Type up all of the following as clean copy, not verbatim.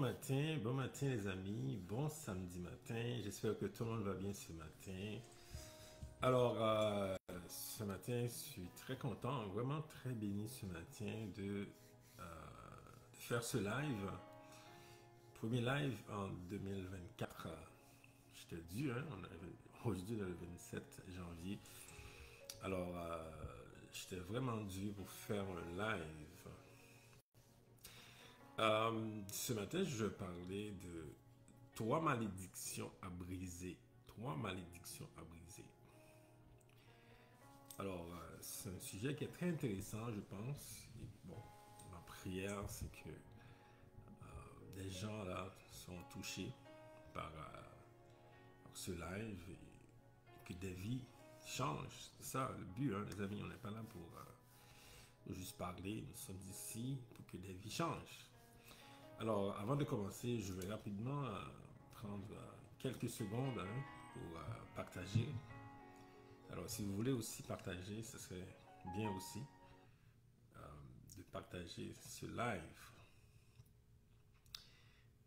bon matin les amis, bon samedi matin, j'espère que tout le monde va bien ce matin. Alors, ce matin, je suis très content, vraiment très béni ce matin de faire ce live. Premier live en 2024. J'étais dû, hein, aujourd'hui le 27 janvier. Alors, j'étais vraiment dû pour faire un live. Ce matin, je vais parler de trois malédictions à briser. Trois malédictions à briser. Alors, c'est un sujet qui est très intéressant, je pense. Et bon, ma prière, c'est que des gens là sont touchés par ce live et que des vies changent. C'est ça le but, hein, les amis. On n'est pas là pour juste parler. Nous sommes ici pour que des vies changent. Alors, avant de commencer, je vais rapidement prendre quelques secondes pour partager. Alors, si vous voulez aussi partager, ce serait bien aussi de partager ce live.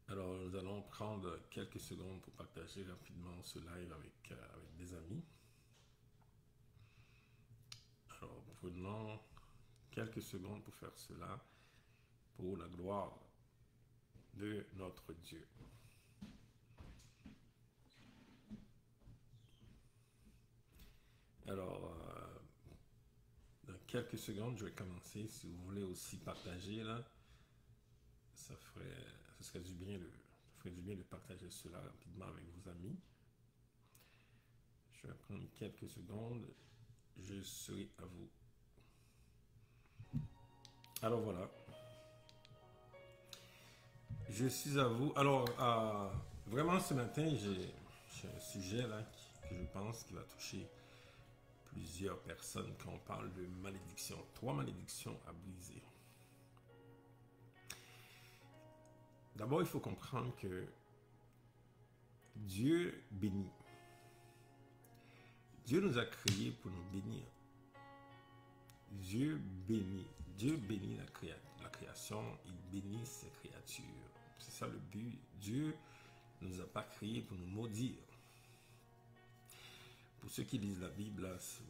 Alors, nous allons prendre quelques secondes pour partager rapidement ce live avec des amis. Alors, prenons quelques secondes pour faire cela pour la gloire de notre Dieu. Alors, dans quelques secondes, je vais commencer. Si vous voulez aussi partager, là, ça ferait du bien de partager cela rapidement avec vos amis. Je vais prendre quelques secondes. Je serai à vous. Alors voilà. Je suis à vous. Alors, vraiment ce matin, j'ai un sujet là que je pense qui va toucher plusieurs personnes quand on parle de malédiction. Trois malédictions à briser. D'abord, il faut comprendre que Dieu bénit. Dieu nous a créés pour nous bénir. Dieu bénit. Dieu bénit la création. Il bénit ses créatures. C'est ça le but. Dieu ne nous a pas créés pour nous maudire. Pour ceux qui lisent la Bible, là, si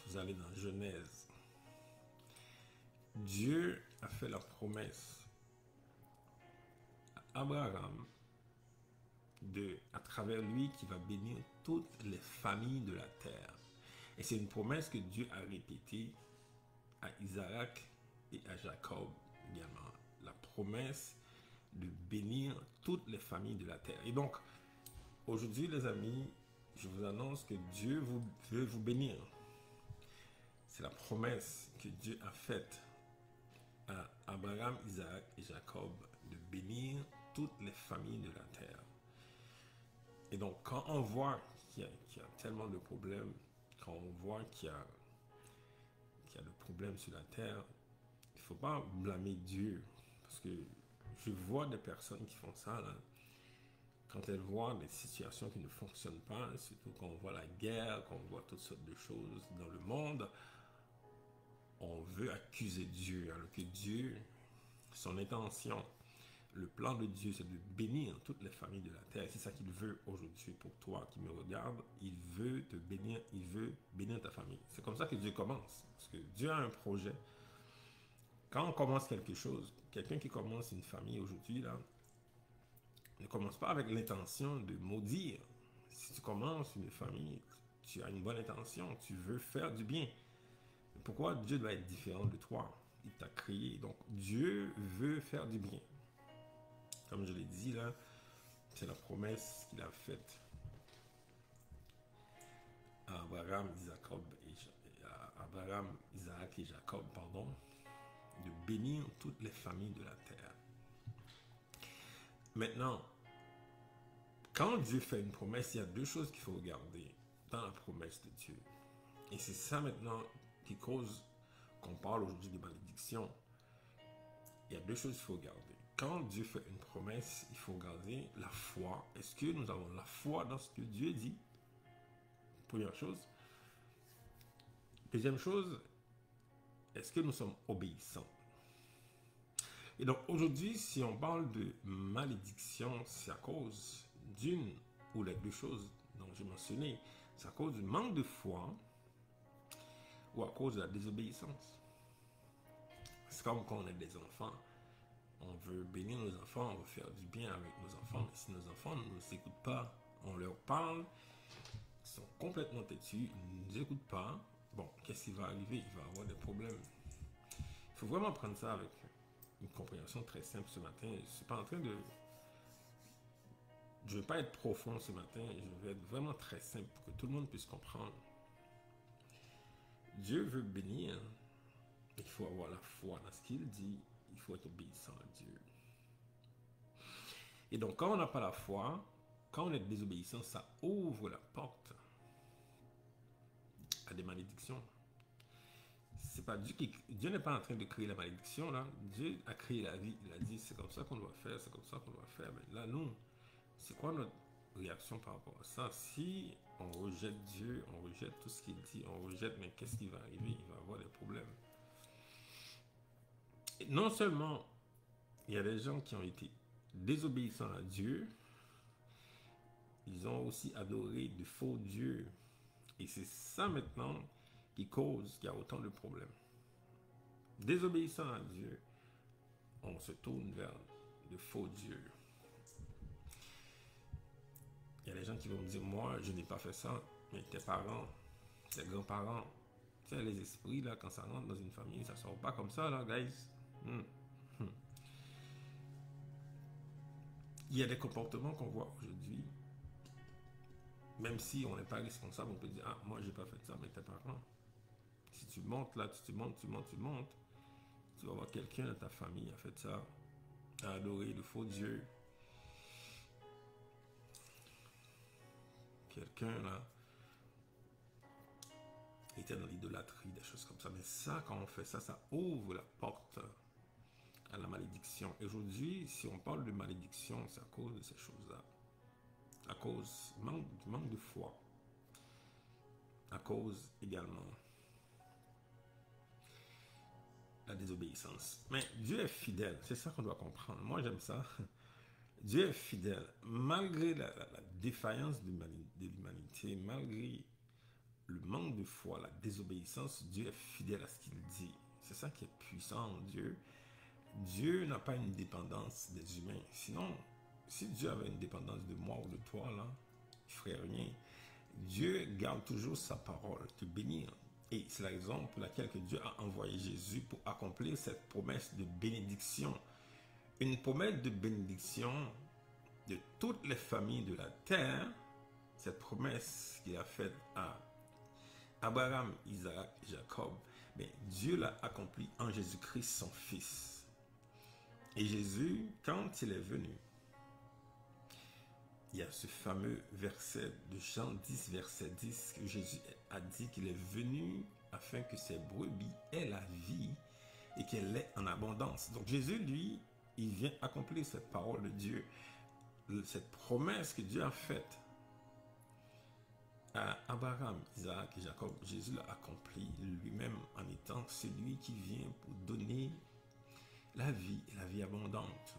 vous allez dans Genèse, Dieu a fait la promesse à Abraham à travers lui qui va bénir toutes les familles de la terre. Et c'est une promesse que Dieu a répétée à Isaac et à Jacob également. La promesse de bénir toutes les familles de la terre. Et donc, aujourd'hui les amis, je vous annonce que Dieu veut vous bénir. C'est la promesse que Dieu a faite à Abraham, Isaac et Jacob de bénir toutes les familles de la terre. Et donc, quand on voit qu'il y a tellement de problèmes, quand on voit qu'il y a de problèmes sur la terre, il ne faut pas blâmer Dieu. Parce que je vois des personnes qui font ça, là, quand elles voient des situations qui ne fonctionnent pas, surtout quand on voit la guerre, quand on voit toutes sortes de choses dans le monde, on veut accuser Dieu, alors que Dieu, son intention, le plan de Dieu, c'est de bénir toutes les familles de la terre. C'est ça qu'il veut aujourd'hui pour toi qui me regarde. Il veut te bénir, il veut bénir ta famille. C'est comme ça que Dieu commence. Parce que Dieu a un projet. Quand on commence quelque chose, quelqu'un qui commence une famille aujourd'hui, là, ne commence pas avec l'intention de maudire. Si tu commences une famille, tu as une bonne intention, tu veux faire du bien. Pourquoi Dieu doit être différent de toi? Il t'a créé. Donc, Dieu veut faire du bien. Comme je l'ai dit là, c'est la promesse qu'il a faite à Abraham, Isaac et Jacob, de bénir toutes les familles de la terre. Maintenant, quand Dieu fait une promesse, il y a deux choses qu'il faut regarder dans la promesse de Dieu. Et c'est ça maintenant qui cause qu'on parle aujourd'hui de malédiction. Il y a deux choses qu'il faut regarder. Quand Dieu fait une promesse, il faut regarder la foi. Est-ce que nous avons la foi dans ce que Dieu dit? Première chose. Deuxième chose, est-ce que nous sommes obéissants? Et donc aujourd'hui, si on parle de malédiction, c'est à cause d'une ou les deux choses dont j'ai mentionné. C'est à cause du manque de foi ou à cause de la désobéissance. C'est comme quand on est des enfants. On veut bénir nos enfants, on veut faire du bien avec nos enfants. Mais si nos enfants ne nous écoutent pas, on leur parle, ils sont complètement têtus, ils ne nous écoutent pas. Bon, qu'est-ce qui va arriver? Il va y avoir des problèmes. Il faut vraiment prendre ça avec une compréhension très simple ce matin. Je ne suis pas en train de... Je ne vais pas être profond ce matin, je vais être vraiment très simple pour que tout le monde puisse comprendre. Dieu veut bénir, il faut avoir la foi dans ce qu'il dit, il faut être obéissant à Dieu. Et donc, quand on n'a pas la foi, quand on est désobéissant, ça ouvre la porte à des malédictions. C'est pas Dieu n'est pas en train de créer la malédiction, là. Dieu a créé la vie, il a dit c'est comme ça qu'on doit faire, c'est comme ça qu'on doit faire. Mais là, nous, c'est quoi notre réaction par rapport à ça? Si on rejette Dieu, on rejette tout ce qu'il dit, on rejette, mais qu'est-ce qui va arriver? Il va y avoir des problèmes. Et non seulement il y a des gens qui ont été désobéissants à Dieu, ils ont aussi adoré de faux dieux. Et c'est ça maintenant qui cause qu'il y a autant de problèmes. Désobéissant à Dieu, on se tourne vers de faux dieux. Il y a des gens qui vont me dire, moi, je n'ai pas fait ça, mais tes parents, tes grands-parents, tu sais, les esprits, là, quand ça rentre dans une famille, ça ne sort pas comme ça, là, guys. Il y a des comportements qu'on voit aujourd'hui, même si on n'est pas responsable, on peut dire, ah, moi, j'ai pas fait ça, mais tes parents. Si tu montes là, tu montes, tu vas voir quelqu'un de ta famille a fait ça, a adoré le faux Dieu. Quelqu'un là était dans l'idolâtrie, des choses comme ça. Mais ça, quand on fait ça, ça ouvre la porte à la malédiction. Et aujourd'hui, si on parle de malédiction, c'est à cause de ces choses-là. À cause du manque de foi. À cause également la désobéissance. Mais Dieu est fidèle, c'est ça qu'on doit comprendre. Moi, j'aime ça. Dieu est fidèle, malgré la défaillance de l'humanité, malgré le manque de foi, la désobéissance, Dieu est fidèle à ce qu'il dit. C'est ça qui est puissant en Dieu. Dieu n'a pas une dépendance des humains. Sinon, si Dieu avait une dépendance de moi ou de toi, là, il ne ferait rien. Dieu garde toujours sa parole, te bénir. Et c'est la raison pour laquelle que Dieu a envoyé Jésus pour accomplir cette promesse de bénédiction. Une promesse de bénédiction de toutes les familles de la terre. Cette promesse qu'il a faite à Abraham, Isaac et Jacob, mais Dieu l'a accompli en Jésus-Christ, son Fils. Et Jésus, quand il est venu, il y a ce fameux verset de Jean 10, verset 10, que Jésus a dit qu'il est venu afin que ses brebis aient la vie et qu'elle l'ait en abondance. Donc Jésus, lui, il vient accomplir cette parole de Dieu, cette promesse que Dieu a faite à Abraham, Isaac et Jacob. Jésus l'a accompli lui-même en étant celui qui vient pour donner la vie et la vie abondante.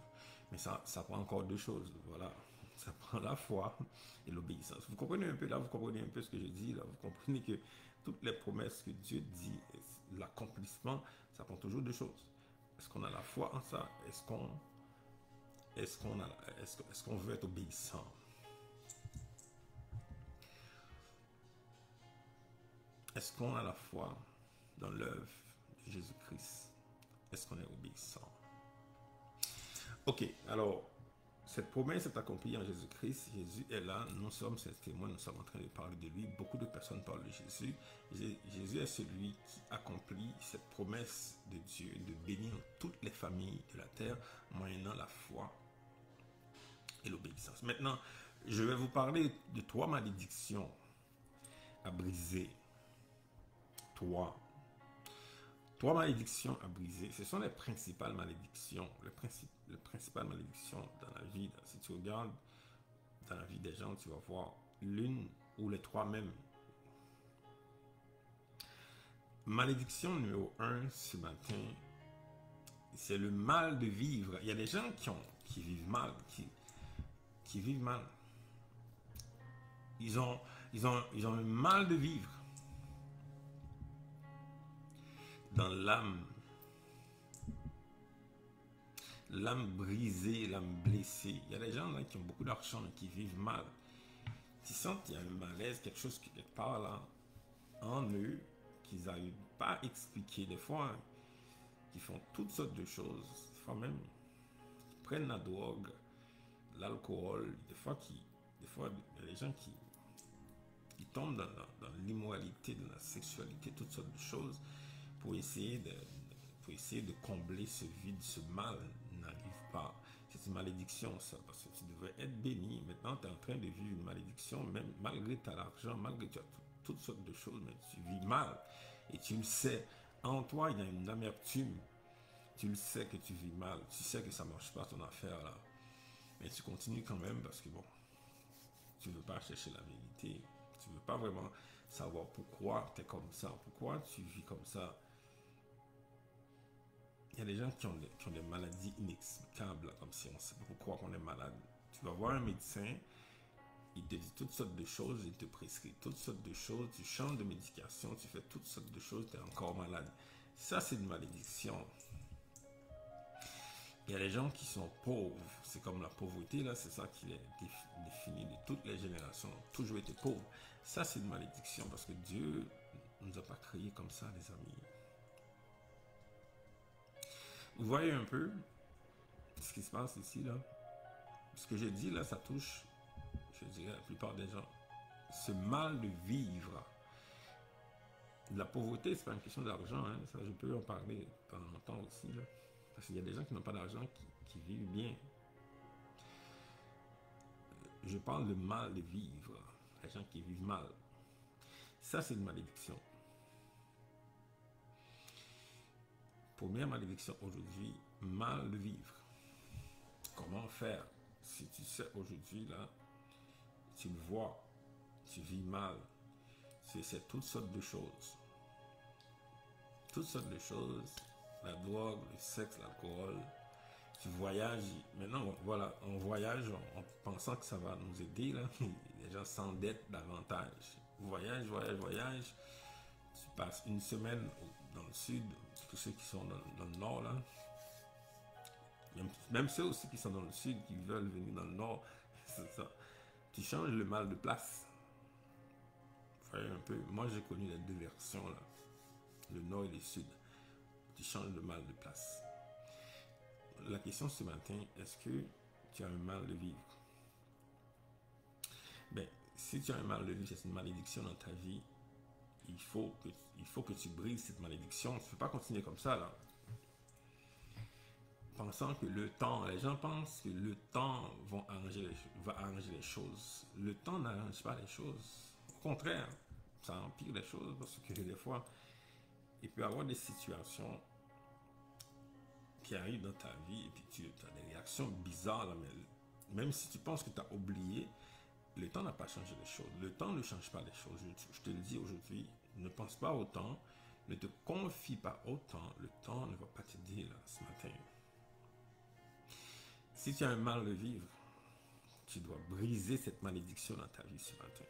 Mais ça prend encore deux choses, voilà. Ça prend la foi et l'obéissance. Vous comprenez un peu là, vous comprenez un peu ce que je dis là, vous comprenez que toutes les promesses que Dieu dit, l'accomplissement, ça prend toujours deux choses. Est-ce qu'on a la foi en ça? Est-ce qu'on veut être obéissant? Est-ce qu'on a la foi dans l'œuvre de Jésus-Christ? Est-ce qu'on est obéissant? Ok, alors, cette promesse est accomplie en Jésus-Christ. Jésus est là, nous sommes ses témoins, nous sommes en train de parler de lui. Beaucoup de personnes parlent de Jésus. Jésus est celui qui accomplit cette promesse de Dieu de bénir toutes les familles de la terre, moyennant la foi et l'obéissance. Maintenant, je vais vous parler de 3 malédictions à briser. 3 malédictions à briser. Ce sont les principales malédictions. Les principales malédictions dans la vie. Si tu regardes dans la vie des gens, tu vas voir l'une ou les 3 même. Malédiction numéro 1 ce matin. C'est le mal de vivre. Il y a des gens qui vivent mal, qui vivent mal. Ils ont le mal de vivre dans l'âme. L'âme brisée, l'âme blessée. Il y a des gens là qui ont beaucoup d'argent mais qui vivent mal. Ils sentent qu'il y a un malaise, quelque chose quelque part là en eux qu'ils n'arrivent pas à expliquer. Des fois, ils font toutes sortes de choses. Des fois même, ils prennent la drogue, l'alcool. Des fois, il y a des gens qui tombent dans l'immoralité, dans la sexualité, toutes sortes de choses pour essayer de combler ce vide, ce mal n'arrive pas. C'est une malédiction ça, parce que tu devrais être béni. Maintenant, tu es en train de vivre une malédiction, même malgré tu as l'argent, malgré tu as toutes sortes de choses, mais tu vis mal. Et tu le sais. En toi, il y a une amertume. Tu le sais que tu vis mal. Tu sais que ça ne marche pas ton affaire là. Mais tu continues quand même parce que bon, tu ne veux pas chercher la vérité. Tu ne veux pas vraiment savoir pourquoi tu es comme ça, pourquoi tu vis comme ça. Il y a des gens qui ont des maladies inexplicables, là, comme si on ne sait pas pourquoi on est malade. Tu vas voir un médecin, il te dit toutes sortes de choses, il te prescrit toutes sortes de choses, tu changes de médication, tu fais toutes sortes de choses, tu es encore malade. Ça, c'est une malédiction. Il y a des gens qui sont pauvres, c'est comme la pauvreté, là, c'est ça qui les définit de toutes les générations, ont toujours été pauvres. Ça, c'est une malédiction parce que Dieu ne nous a pas créés comme ça, les amis. Vous voyez un peu ce qui se passe ici, là. Ce que je dis, là, ça touche, je dirais, la plupart des gens. Ce mal de vivre. La pauvreté, c'est pas une question d'argent, hein. Ça, je peux en parler pendant longtemps aussi, là. Parce qu'il y a des gens qui n'ont pas d'argent qui vivent bien. Je parle de mal de vivre. Les gens qui vivent mal. Ça, c'est une malédiction. Première malédiction aujourd'hui, mal de vivre. Comment faire? Si tu sais aujourd'hui, là, tu le vois, tu vis mal. C'est toutes sortes de choses. Toutes sortes de choses. La drogue, le sexe, l'alcool. Tu voyages. Maintenant, voilà, on voyage en pensant que ça va nous aider, là. Les gens s'endettent davantage. Voyage. Tu passes une semaine dans le sud, tous ceux qui sont dans le nord, là. Même ceux aussi qui sont dans le sud, qui veulent venir dans le nord, c'est ça. Tu changes le mal de place. Un peu. Moi, j'ai connu les deux versions, là. Le nord et le sud. Tu changes le mal de place. La question ce matin, est-ce que tu as un mal de vivre? Ben, si tu as un mal de vivre, c'est une malédiction dans ta vie. Il faut que tu brises cette malédiction. Tu ne peux pas continuer comme ça, là. Pensant que le temps, les gens pensent que le temps va arranger les choses. Le temps n'arrange pas les choses. Au contraire, ça empire les choses parce que des fois, il peut y avoir des situations qui arrivent dans ta vie et puis tu as des réactions bizarres. Là, mais même si tu penses que tu as oublié, le temps n'a pas changé les choses. Le temps ne change pas les choses. Je te le dis aujourd'hui, ne pense pas au temps, ne te confie pas au temps. Le temps ne va pas t'aider là ce matin. Si tu as un mal de vivre, tu dois briser cette malédiction dans ta vie ce matin.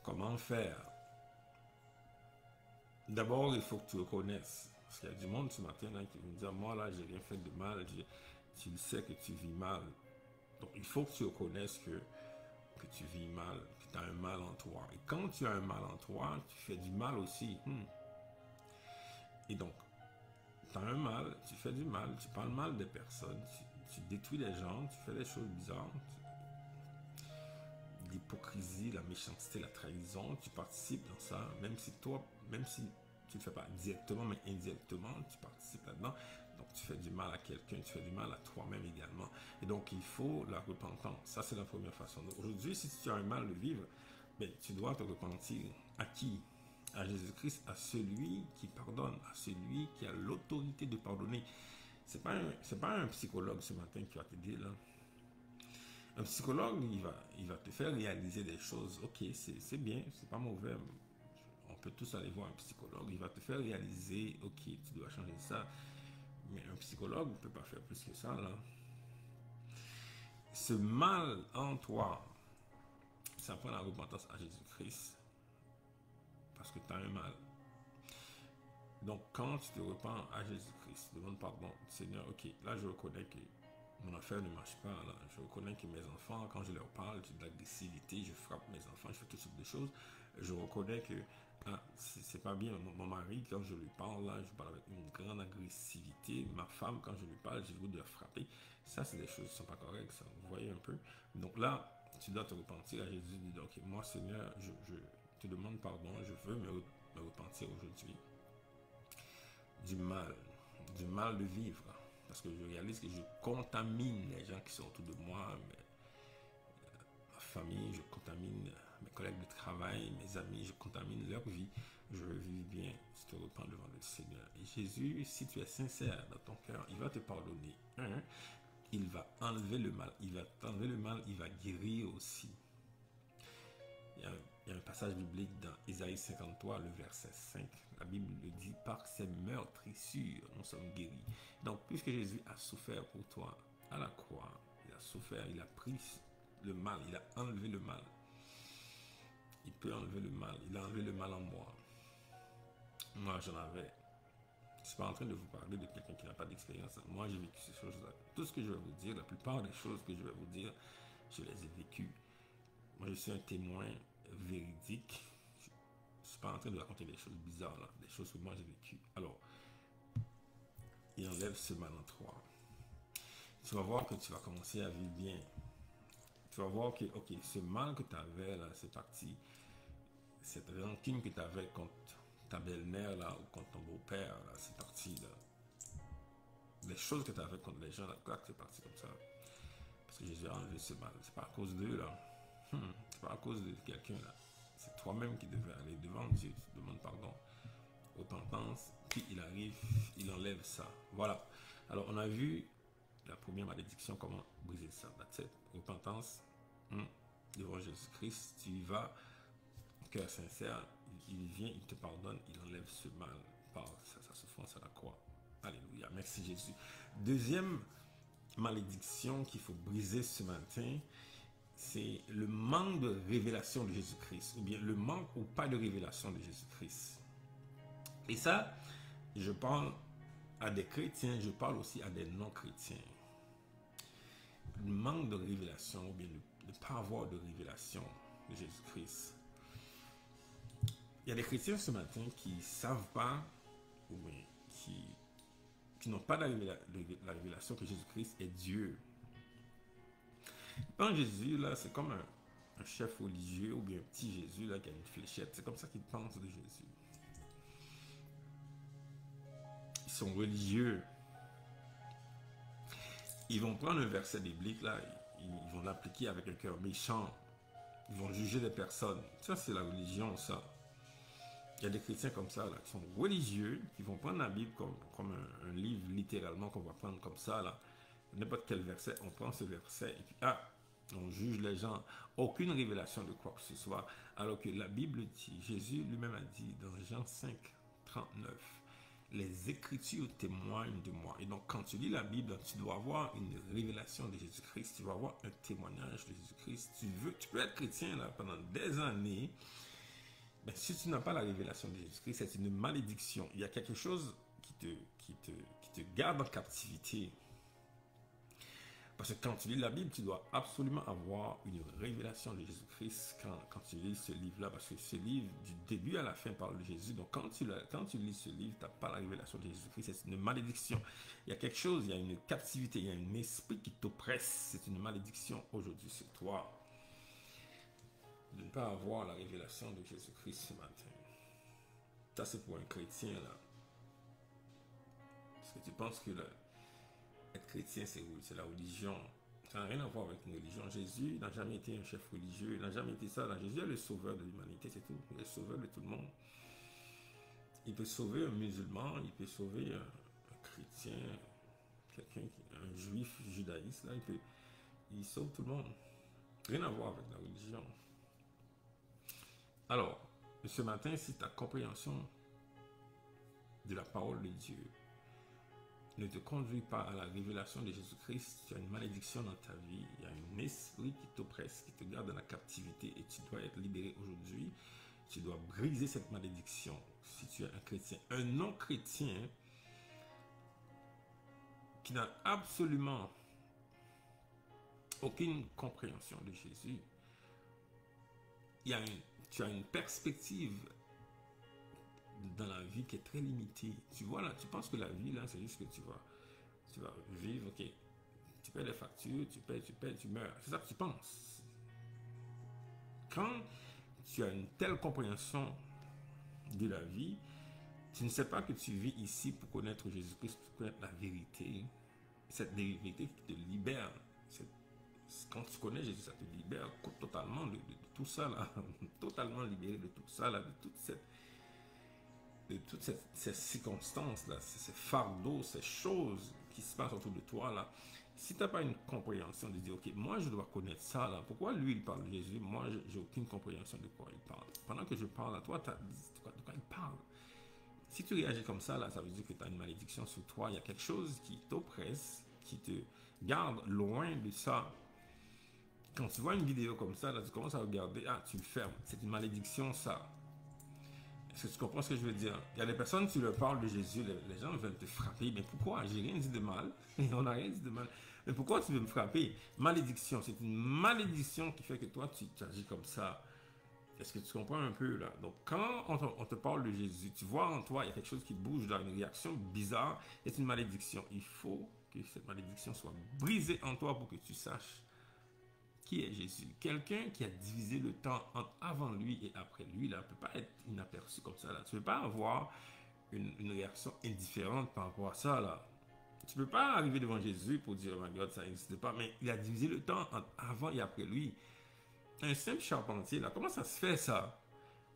Comment faire? D'abord, il faut que tu reconnaisses. Parce qu'il y a du monde ce matin là, qui va me dire, moi là, j'ai rien fait de mal. Tu le sais que tu vis mal. Donc, il faut que tu reconnaisses que tu vis mal, que tu as un mal en toi. Et quand tu as un mal en toi, tu fais du mal aussi. Et donc, tu as un mal, tu fais du mal, tu parles mal des personnes, tu détruis les gens, tu fais des choses bizarres, l'hypocrisie, la méchanceté, la trahison, tu participes dans ça, même si tu ne le fais pas directement, mais indirectement, tu participes là-dedans. Donc, tu fais du mal à quelqu'un, tu fais du mal à toi-même également. Et donc, il faut la repentance. Ça, c'est la première façon. Aujourd'hui, si tu as un mal de vivre, ben, tu dois te repentir. À qui? À Jésus-Christ, à celui qui pardonne, à celui qui a l'autorité de pardonner. C'est pas un psychologue ce matin qui va t'aider là. Un psychologue, il va te faire réaliser des choses. Ok, c'est bien, c'est pas mauvais. On peut tous aller voir un psychologue. Il va te faire réaliser, ok, tu dois changer ça. Mais un psychologue ne peut pas faire plus que ça, là. Ce mal en toi, ça prend la repentance à Jésus-Christ. Parce que tu as un mal. Donc, quand tu te repens à Jésus-Christ, demande pardon, Seigneur, ok, là je reconnais que mon affaire ne marche pas. Là. Je reconnais que mes enfants, quand je leur parle, j'ai de l'agressivité, je frappe mes enfants, je fais toutes sortes de choses. Je reconnais que c'est pas bien. Mon mari, quand je lui parle, là, je parle avec une grande agressivité. Ma femme, quand je lui parle, j'ai le goût de la frapper. Ça, c'est des choses qui ne sont pas correctes. Ça. Vous voyez un peu. Donc là, tu dois te repentir à Jésus. Dis, ok, moi, Seigneur, je te demande pardon. Je veux me repentir aujourd'hui du mal de vivre. Parce que je réalise que je contamine les gens qui sont autour de moi, ma famille, je contamine mes collègues de travail, mes amis, je contamine leur vie. Je veux vivre bien, je te repens devant le Seigneur. Et Jésus, si tu es sincère dans ton cœur, il va te pardonner. Il va enlever le mal. Il va t'enlever le mal, il va guérir aussi. Il y a un passage biblique dans Isaïe 53, le verset 5. La Bible le dit, par ses meurtrissures, nous sommes guéris. Donc, puisque Jésus a souffert pour toi à la croix, il a souffert, il a pris le mal, il a enlevé le mal. Il peut enlever le mal, il a enlevé le mal en moi. Moi, j'en avais. Je ne suis pas en train de vous parler de quelqu'un qui n'a pas d'expérience. Moi, j'ai vécu ces choses-là. Tout ce que je vais vous dire, la plupart des choses que je vais vous dire, je les ai vécues. Moi, je suis un témoin véridique. Je ne suis pas en train de raconter des choses bizarres, là, des choses que moi j'ai vécues. Alors, il enlève ce mal en toi. Tu vas voir que tu vas commencer à vivre bien. Tu vas voir que, ok, ce mal que tu avais, là, c'est parti. Cette rancune que tu avais contre ta belle-mère, là, ou contre ton beau-père, là, c'est parti, là. Les choses que tu avais contre les gens, là, c'est parti comme ça. Parce que Jésus a enlevé ce mal. C'est pas à cause d'eux, là. C'est pas à cause de quelqu'un, là. C'est toi-même qui devais aller devant Dieu. Tu demandes pardon, repentance, puis il arrive, il enlève ça. Voilà. Alors, on a vu la première malédiction, comment briser ça. That's it. Repentance, devant Jésus-Christ, tu y vas, cœur sincère, il vient, il te pardonne, il enlève ce mal par sa souffrance à la croix. Alléluia. Merci Jésus. Deuxième malédiction qu'il faut briser ce matin, c'est le manque de révélation de Jésus-Christ, ou bien le manque ou pas de révélation de Jésus-Christ. Et ça, je parle à des chrétiens, je parle aussi à des non-chrétiens. Le manque de révélation, ou bien ne pas avoir de révélation de Jésus-Christ. Il y a des chrétiens ce matin qui ne savent pas, ou bien qui n'ont pas la révélation que Jésus-Christ est Dieu. Quand Jésus, là, c'est comme un chef religieux ou bien un petit Jésus là, qui a une fléchette. C'est comme ça qu'ils pensent de Jésus. Ils sont religieux. Ils vont prendre un verset biblique, là, ils vont l'appliquer avec un cœur méchant. Ils vont juger les personnes. Ça, c'est la religion, ça. Il y a des chrétiens comme ça, là, qui sont religieux, qui vont prendre la Bible comme un livre, littéralement, qu'on va prendre comme ça, là. N'importe quel verset, on prend ce verset et puis, on juge les gens. Aucune révélation de quoi que ce soit. Alors que la Bible dit, Jésus lui-même a dit dans Jean 5, 39, les Écritures témoignent de moi. Et donc, quand tu lis la Bible, tu dois avoir une révélation de Jésus-Christ. Tu vas avoir un témoignage de Jésus-Christ. Tu peux être chrétien là, pendant des années. Mais si tu n'as pas la révélation de Jésus-Christ, c'est une malédiction. Il y a quelque chose qui te garde en captivité. Parce que quand tu lis la Bible, tu dois absolument avoir une révélation de Jésus-Christ quand tu lis ce livre-là. Parce que ce livre, du début à la fin, parle de Jésus. Donc, quand tu lis ce livre, tu n'as pas la révélation de Jésus-Christ. C'est une malédiction. Il y a quelque chose, il y a une captivité, il y a un esprit qui t'oppresse. C'est une malédiction aujourd'hui sur toi. De ne pas avoir la révélation de Jésus-Christ ce matin. Ça, c'est pour un chrétien, là. Parce que tu penses que être chrétien, c'est la religion. Ça n'a rien à voir avec une religion. Jésus n'a jamais été un chef religieux. Il n'a jamais été ça. Là. Jésus est le sauveur de l'humanité, c'est tout. Il est le sauveur de tout le monde. Il peut sauver un musulman, il peut sauver un chrétien, un juif judaïste. Là, il sauve tout le monde. Rien à voir avec la religion. Alors, ce matin, si ta compréhension de la parole de Dieu ne te conduit pas à la révélation de Jésus-Christ, tu as une malédiction dans ta vie. Il y a un esprit qui t'oppresse, qui te garde dans la captivité et tu dois être libéré aujourd'hui. Tu dois briser cette malédiction si tu es un chrétien. Un non-chrétien qui n'a absolument aucune compréhension de Jésus, tu as une perspective dans la vie qui est très limitée. Tu vois là, tu penses que la vie là, c'est juste que tu vas vivre, ok, tu payes les factures, tu payes, tu meurs. C'est ça que tu penses. Quand tu as une telle compréhension de la vie, tu ne sais pas que tu vis ici pour connaître Jésus-Christ, pour connaître la vérité. Cette vérité qui te libère. Quand tu connais Jésus, ça te libère totalement de tout ça là. Totalement libéré de tout ça là, de toutes ces circonstances là, ces fardeaux, ces choses qui se passent autour de toi là. Si tu n'as pas une compréhension de dire, ok, moi je dois connaître ça là, pourquoi lui il parle de Jésus, moi j'ai aucune compréhension de quoi il parle. Pendant que je parle à toi, de quoi il parle. Si tu réagis comme ça là, ça veut dire que tu as une malédiction sur toi, il y a quelque chose qui t'oppresse, qui te garde loin de ça. Quand tu vois une vidéo comme ça, là, tu commences à regarder, ah, tu le fermes, c'est une malédiction ça. Est-ce que tu comprends ce que je veux dire? Il y a des personnes, tu leur parles de Jésus, les gens veulent te frapper. Mais pourquoi? J'ai rien dit de mal. On n'a rien dit de mal. Mais pourquoi tu veux me frapper? Malédiction. C'est une malédiction qui fait que toi, tu agis comme ça. Est-ce que tu comprends un peu là? Donc, quand on te parle de Jésus, tu vois en toi, il y a quelque chose qui bouge dans une réaction bizarre. C'est une malédiction. Il faut que cette malédiction soit brisée en toi pour que tu saches qui est Jésus. Quelqu'un qui a divisé le temps entre avant lui et après lui, là, ne peut pas être inaperçu comme ça. Là. Tu ne peux pas avoir une réaction indifférente par rapport à ça. Là. Tu ne peux pas arriver devant Jésus pour dire, oh my God, ça n'existe pas. Mais il a divisé le temps entre avant et après lui. Un simple charpentier, là, comment ça se fait ça?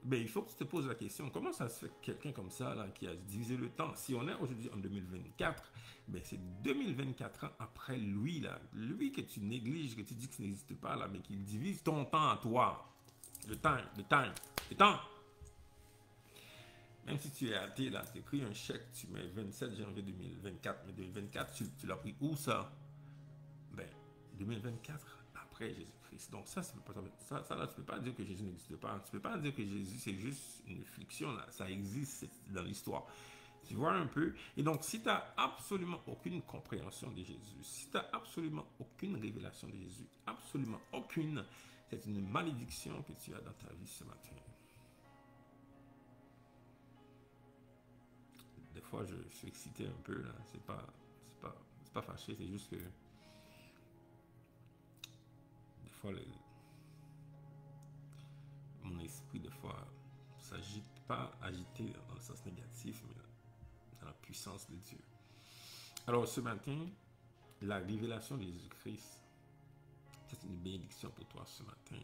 Ben, il faut que tu te poses la question, comment ça se fait que quelqu'un comme ça, là, qui a divisé le temps, si on est aujourd'hui en 2024, ben, c'est 2024 ans après lui, là, lui que tu négliges, que tu dis que ça n'existe pas, là, mais qui divise ton temps à toi. Le temps. Même si tu es athée, là, tu écris un chèque, tu mets 27 janvier 2024, mais 2024, tu l'as pris où ça? Ben, 2024, après Jésus-Christ. Donc ça là, tu ne peux pas dire que Jésus n'existe pas. Tu ne peux pas dire que Jésus, c'est juste une fiction, là. Ça existe dans l'histoire. Tu vois un peu? Et donc, si tu n'as absolument aucune compréhension de Jésus, si tu n'as absolument aucune révélation de Jésus, absolument aucune, c'est une malédiction que tu as dans ta vie ce matin. Des fois, je suis excité un peu, là. C'est pas fâché, c'est juste que mon esprit, des fois, ne s'agite pas agité dans le sens négatif, mais dans la puissance de Dieu. Alors, ce matin, la révélation de Jésus-Christ, c'est une bénédiction pour toi ce matin.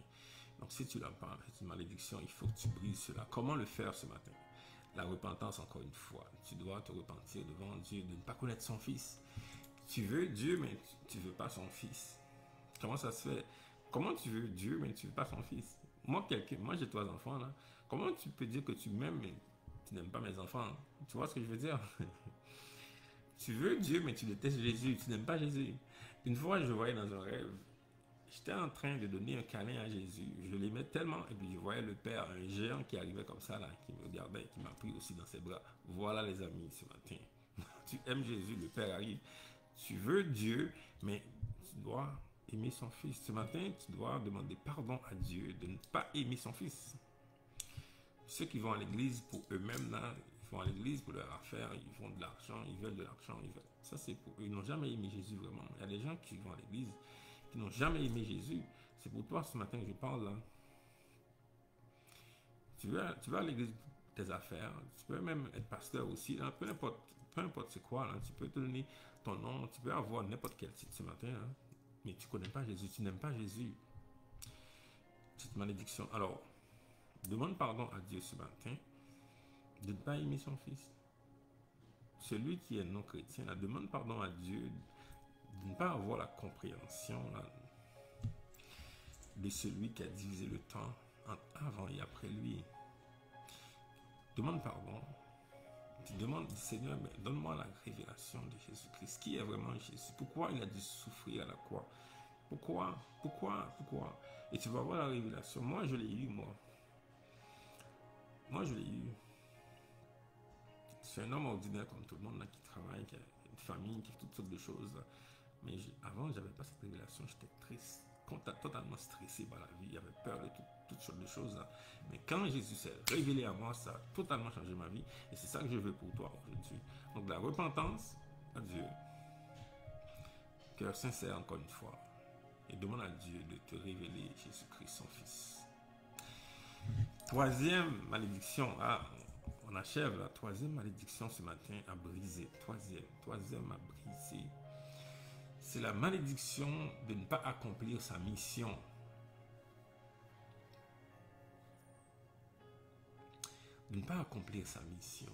Donc, si tu l'as pas, c'est une malédiction, il faut que tu brises cela. Comment le faire ce matin? La repentance, encore une fois. Tu dois te repentir devant Dieu de ne pas connaître son Fils. Tu veux Dieu, mais tu ne veux pas son Fils. Comment ça se fait? Comment tu veux Dieu, mais tu ne veux pas son Fils? Moi, j'ai 3 enfants, là. Comment tu peux dire que tu m'aimes, mais tu n'aimes pas mes enfants? Tu vois ce que je veux dire? Tu veux Dieu, mais tu détestes Jésus. Tu n'aimes pas Jésus. Une fois, je voyais dans un rêve, j'étais en train de donner un câlin à Jésus. Je l'aimais tellement, et puis je voyais le Père, un géant qui arrivait comme ça, là, qui me regardait, qui m'a pris aussi dans ses bras. Voilà, les amis, ce matin. Tu aimes Jésus, le Père arrive. Tu veux Dieu, mais tu dois aimer son Fils. Ce matin, tu dois demander pardon à Dieu de ne pas aimer son Fils. Ceux qui vont à l'église pour eux-mêmes, là, ils vont à l'église pour leur affaire, ils font de l'argent, ils veulent de l'argent. Ça, c'est pour eux. Ils n'ont jamais aimé Jésus, vraiment. Il y a des gens qui vont à l'église, qui n'ont jamais aimé Jésus. C'est pour toi, ce matin, que je parle, là. Tu vas à l'église pour tes affaires. Tu peux même être pasteur aussi, là. Peu importe c'est quoi, là. Tu peux te donner ton nom. Tu peux avoir n'importe quel titre ce matin, là. Mais tu ne connais pas Jésus, tu n'aimes pas Jésus. C'est une malédiction. Alors, demande pardon à Dieu ce matin de ne pas aimer son Fils. Celui qui est non chrétien, là, demande pardon à Dieu de ne pas avoir la compréhension là, de celui qui a divisé le temps entre avant et après lui. Demande pardon. tu demandes, Seigneur, mais donne-moi la révélation de Jésus-Christ. Qui est vraiment Jésus? Pourquoi il a dû souffrir à la croix? Pourquoi? Et tu vas voir la révélation. Moi, je l'ai eu, moi. Moi, je l'ai eu. Je suis un homme ordinaire comme tout le monde là, qui travaille, qui a une famille, qui fait toutes sortes de choses. Là. Mais avant, je n'avais pas cette révélation. J'étais triste, totalement stressé par la vie. J'avais peur de toutes sortes de choses. Là. Mais quand Jésus s'est révélé à moi, ça a totalement changé ma vie. Et c'est ça que je veux pour toi aujourd'hui. Donc la repentance à Dieu. Cœur sincère encore une fois. Et demande à Dieu de te révéler Jésus-Christ, son Fils. Troisième malédiction. Ah, on achève la troisième malédiction ce matin à briser. Troisième à briser. C'est la malédiction de ne pas accomplir sa mission. De ne pas accomplir sa mission.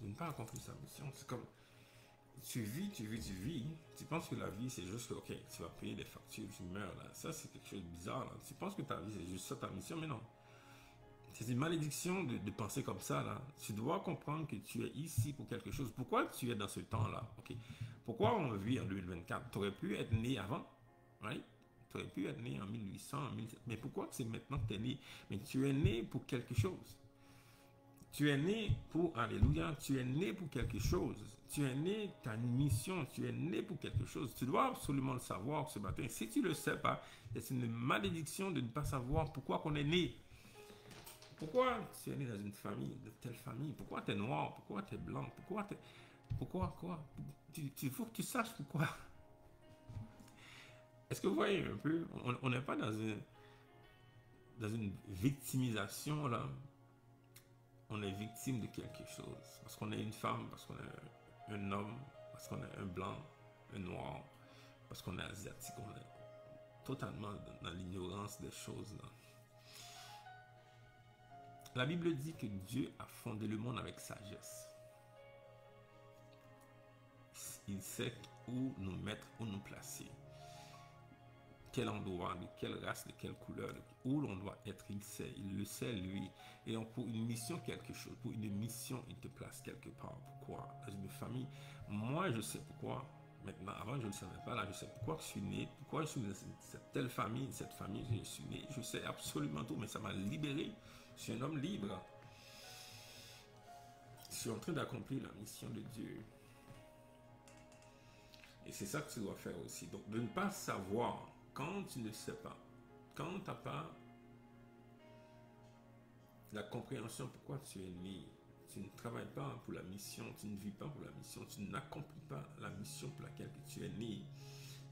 De ne pas accomplir sa mission. C'est comme, tu vis. Tu penses que la vie, c'est juste que, ok, tu vas payer des factures, tu meurs là. Ça, c'est quelque chose de bizarre. Là. Tu penses que ta vie, c'est juste ça ta mission, mais non. C'est une malédiction de penser comme ça, là. Tu dois comprendre que tu es ici pour quelque chose. Pourquoi tu es dans ce temps-là? Okay. Pourquoi on vit en 2024? Tu aurais pu être né avant, right? Tu aurais pu être né en 1800, en 1700. Mais pourquoi c'est maintenant que tu es né? Mais tu es né pour quelque chose. Tu es né pour, alléluia, tu es né pour quelque chose. Tu es né, tu as une mission, tu es né pour quelque chose. Tu dois absolument le savoir ce matin. Si tu ne le sais pas, c'est une malédiction de ne pas savoir pourquoi on est né. Pourquoi tu es né dans une famille, de telle famille? Pourquoi tu es noir? Pourquoi tu es blanc? Pourquoi quoi? Il faut que tu saches pourquoi. Est-ce que vous voyez un peu? On n'est pas dans une victimisation là. On est victime de quelque chose. Parce qu'on est une femme, parce qu'on est un homme, parce qu'on est un blanc, un noir, parce qu'on est asiatique. On est totalement dans l'ignorance des choses là. La Bible dit que Dieu a fondé le monde avec sagesse. Il sait où nous mettre, où nous placer. Quel endroit, de quelle race, de quelle couleur, où l'on doit être, il le sait lui. Et donc pour une mission quelque chose, pour une mission, il te place quelque part. Pourquoi? Dans une famille, moi je sais pourquoi. Maintenant, avant je ne le savais pas, là je sais pourquoi je suis né, pourquoi je suis dans cette telle famille, cette famille, je suis né, je sais absolument tout, mais ça m'a libéré. Je suis un homme libre. Je suis en train d'accomplir la mission de Dieu. Et c'est ça que tu dois faire aussi. Donc, de ne pas savoir quand tu ne sais pas, quand tu n'as pas la compréhension pourquoi tu es né, tu ne travailles pas pour la mission, tu ne vis pas pour la mission, tu n'accomplis pas la mission pour laquelle tu es né.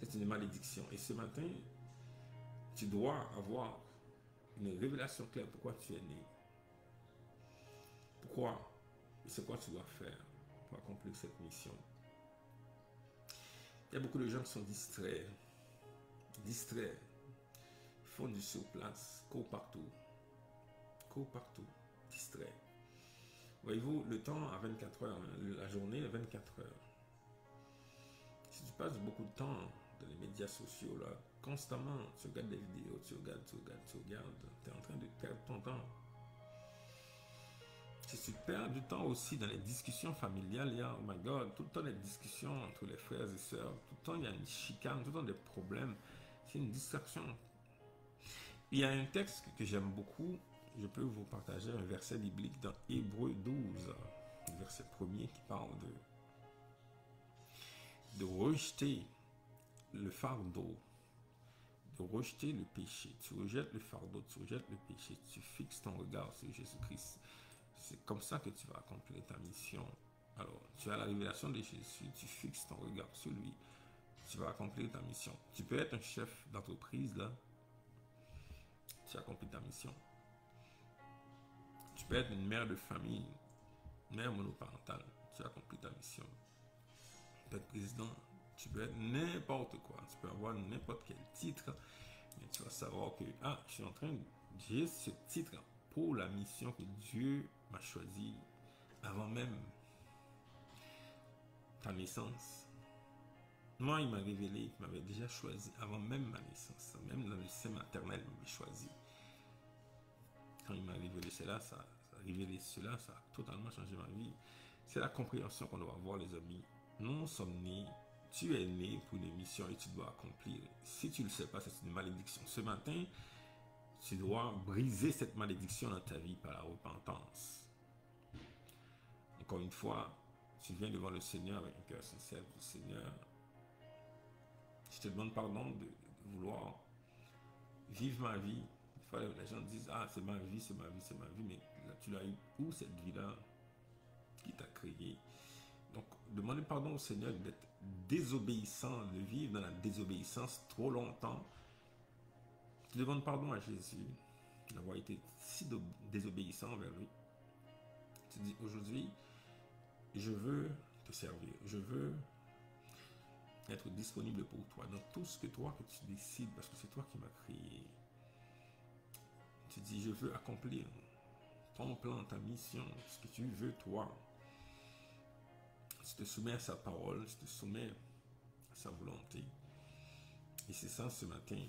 C'est une malédiction. Et ce matin, tu dois avoir une révélation claire pourquoi tu es né. Pourquoi? Et c'est quoi tu dois faire pour accomplir cette mission. Il y a beaucoup de gens qui sont distraits, font du surplace, courent partout, distraits. Voyez-vous, le temps à 24 heures, la journée à 24 heures. Si tu passes beaucoup de temps dans les médias sociaux, là, constamment, tu regardes des vidéos, tu regardes, tu es en train de perdre ton temps. Si tu perds du temps aussi dans les discussions familiales, il y a, oh my God, tout le temps des discussions entre les frères et sœurs, tout le temps il y a une chicane, tout le temps des problèmes, c'est une distraction. Il y a un texte que j'aime beaucoup, je peux vous partager un verset biblique dans Hébreux 12, le verset 1er qui parle de rejeter le fardeau, de rejeter le péché. Tu rejettes le fardeau, tu rejettes le péché, tu fixes ton regard sur Jésus-Christ. C'est comme ça que tu vas accomplir ta mission. Alors, tu as la révélation de Jésus, tu fixes ton regard sur lui, tu vas accomplir ta mission. Tu peux être un chef d'entreprise, là, tu accomplis ta mission. Tu peux être une mère de famille, mère monoparentale, tu accomplis ta mission. Tu peux être président, tu peux être n'importe quoi, tu peux avoir n'importe quel titre, mais tu vas savoir que, je suis en train de, j'ai ce titre pour la mission que Dieu m'a choisi avant même ta naissance. Moi, il m'a révélé qu'il m'avait déjà choisi avant même ma naissance. Même dans le sein maternel, il m'avait choisi. Quand il m'a révélé cela, ça a révélé cela, ça a totalement changé ma vie. C'est la compréhension qu'on doit avoir, les amis. Nous sommes nés, tu es né pour une mission et tu dois accomplir. Si tu ne le sais pas, c'est une malédiction. Ce matin, tu dois briser cette malédiction dans ta vie par la repentance. Encore une fois, tu viens devant le Seigneur avec un cœur sincère. Seigneur, je te demande pardon de vouloir vivre ma vie. Des fois, les gens disent, ah, c'est ma vie, c'est ma vie, c'est ma vie. Mais là, tu l'as eu où, cette vie-là qui t'a créé? Donc, demandez pardon au Seigneur d'être désobéissant, de vivre dans la désobéissance trop longtemps. Tu demandes pardon à Jésus d'avoir été si désobéissant envers lui. Tu dis, aujourd'hui, je veux te servir. Je veux être disponible pour toi dans tout ce que toi que tu décides, parce que c'est toi qui m'as créé. Tu dis, je veux accomplir ton plan, ta mission, ce que tu veux toi. Tu te soumets à sa parole, tu te soumets à sa volonté. Et c'est ça, ce matin,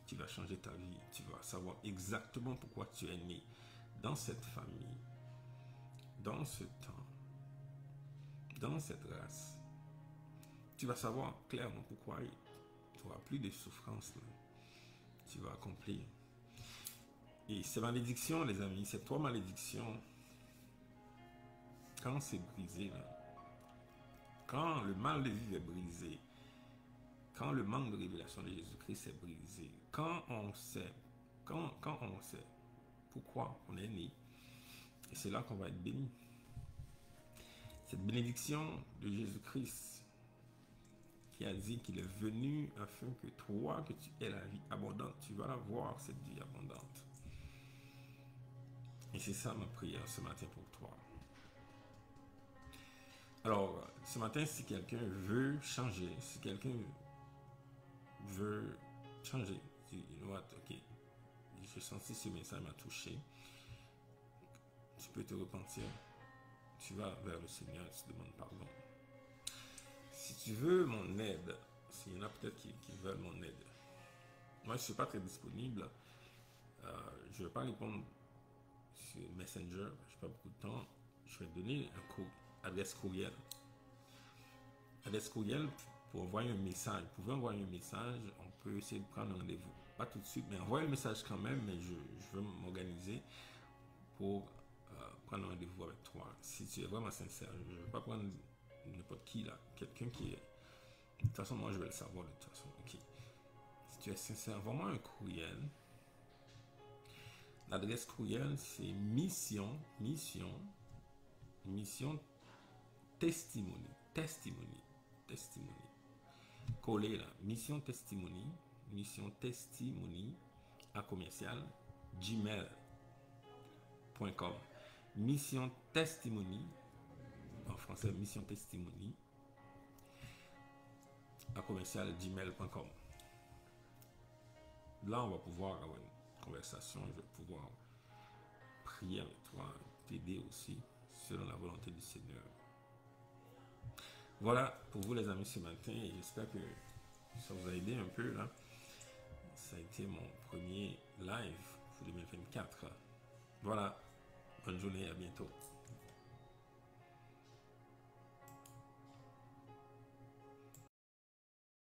qui va changer ta vie. Tu vas savoir exactement pourquoi tu es né dans cette famille, dans ce temps, dans cette race. Tu vas savoir clairement pourquoi tu n'auras plus de souffrance. Là. Tu vas accomplir. Et ces malédictions, les amis, ces 3 malédictions, quand c'est brisé, là, quand le mal de vivre est brisé, quand le manque de révélation de Jésus-Christ est brisé, quand on sait pourquoi on est né, et c'est là qu'on va être béni. Cette bénédiction de Jésus-Christ qui a dit qu'il est venu afin que toi, que tu aies la vie abondante, tu vas avoir cette vie abondante. Et c'est ça ma prière ce matin pour toi. Alors, ce matin, si quelqu'un veut changer, si quelqu'un veut changer, you know what, ok, j'ai senti ce message m'a touché, tu peux te repentir, tu vas vers le Seigneur, tu demandes pardon. Si tu veux mon aide, s'il y en a peut-être qui veulent mon aide, moi je ne suis pas très disponible, je ne vais pas répondre sur Messenger, je n'ai pas beaucoup de temps, je vais donner adresse courriel. Adresse courriel pour envoyer un message. Vous pouvez envoyer un message, on peut essayer de prendre un rendez-vous. Pas tout de suite, mais envoyez le message quand même, mais je veux m'organiser pour prendre un rendez-vous avec toi. Si tu es vraiment sincère, je ne vais pas prendre n'importe qui là, quelqu'un qui est... De toute façon, moi je vais le savoir de toute façon. Ok. Si tu es sincère, envoie-moi un courriel. L'adresse courriel, c'est mission testimony. Collé là, mission testimony à commercial gmail.com. Mission testimony, en français, mission testimony à commercial gmail.com. Là, on va pouvoir avoir une conversation, je vais pouvoir prier avec toi, t'aider aussi, selon la volonté du Seigneur. Voilà pour vous les amis ce matin, et j'espère que ça vous a aidé un peu là. Ça a été mon premier live pour 2024. Voilà, bonne journée, à bientôt.